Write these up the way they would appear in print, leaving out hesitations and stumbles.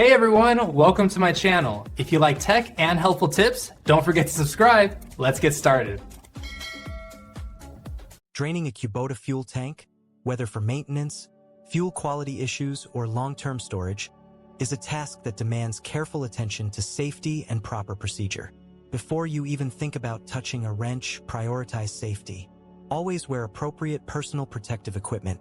Hey everyone, welcome to my channel. If you like tech and helpful tips, don't forget to subscribe. Let's get started. Draining a Kubota fuel tank, whether for maintenance, fuel quality issues, or long-term storage, is a task that demands careful attention to safety and proper procedure. Before you even think about touching a wrench, prioritize safety. Always wear appropriate personal protective equipment,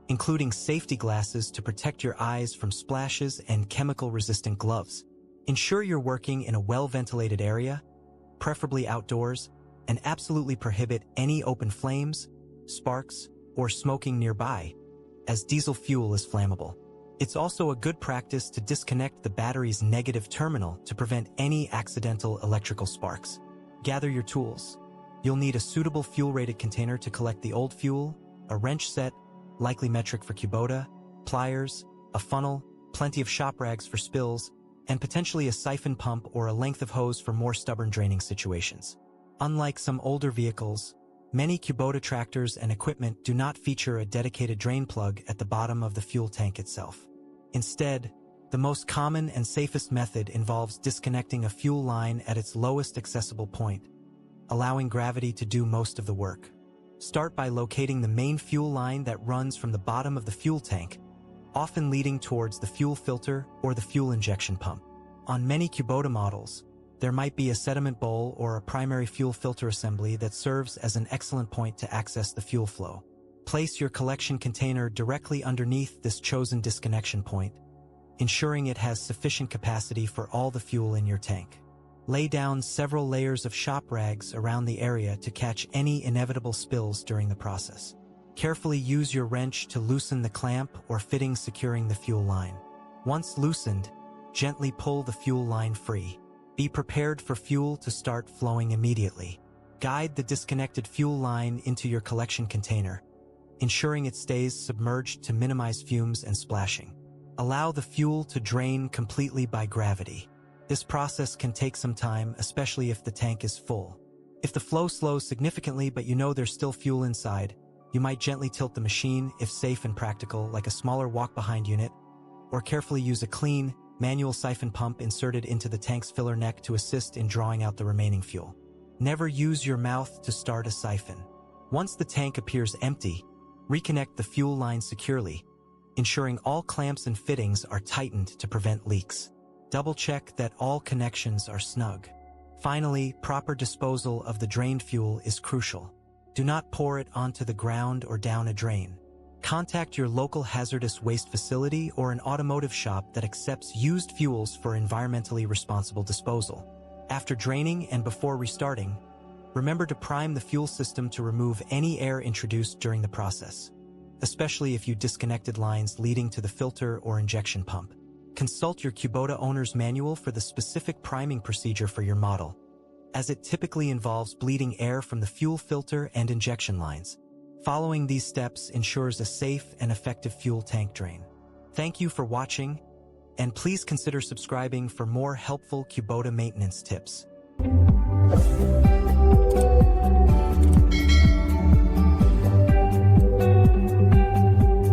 including safety glasses to protect your eyes from splashes and chemical-resistant gloves. Ensure you're working in a well-ventilated area, preferably outdoors, and absolutely prohibit any open flames, sparks, or smoking nearby, as diesel fuel is flammable. It's also a good practice to disconnect the battery's negative terminal to prevent any accidental electrical sparks. Gather your tools. You'll need a suitable fuel-rated container to collect the old fuel, a wrench set, likely metric for Kubota, pliers, a funnel, plenty of shop rags for spills, and potentially a siphon pump or a length of hose for more stubborn draining situations. Unlike some older vehicles, many Kubota tractors and equipment do not feature a dedicated drain plug at the bottom of the fuel tank itself. Instead, the most common and safest method involves disconnecting a fuel line at its lowest accessible point, allowing gravity to do most of the work. Start by locating the main fuel line that runs from the bottom of the fuel tank, often leading towards the fuel filter or the fuel injection pump. On many Kubota models, there might be a sediment bowl or a primary fuel filter assembly that serves as an excellent point to access the fuel flow. Place your collection container directly underneath this chosen disconnection point, ensuring it has sufficient capacity for all the fuel in your tank. Lay down several layers of shop rags around the area to catch any inevitable spills during the process. Carefully use your wrench to loosen the clamp or fitting securing the fuel line. Once loosened, gently pull the fuel line free. Be prepared for fuel to start flowing immediately. Guide the disconnected fuel line into your collection container, ensuring it stays submerged to minimize fumes and splashing. Allow the fuel to drain completely by gravity. This process can take some time, especially if the tank is full. If the flow slows significantly but you know there's still fuel inside, you might gently tilt the machine, if safe and practical, like a smaller walk-behind unit, or carefully use a clean, manual siphon pump inserted into the tank's filler neck to assist in drawing out the remaining fuel. Never use your mouth to start a siphon. Once the tank appears empty, reconnect the fuel line securely, ensuring all clamps and fittings are tightened to prevent leaks. Double-check that all connections are snug. Finally, proper disposal of the drained fuel is crucial. Do not pour it onto the ground or down a drain. Contact your local hazardous waste facility or an automotive shop that accepts used fuels for environmentally responsible disposal. After draining and before restarting, remember to prime the fuel system to remove any air introduced during the process, especially if you disconnected lines leading to the filter or injection pump. Consult your Kubota owner's manual for the specific priming procedure for your model, as it typically involves bleeding air from the fuel filter and injection lines. Following these steps ensures a safe and effective fuel tank drain. Thank you for watching, and please consider subscribing for more helpful Kubota maintenance tips.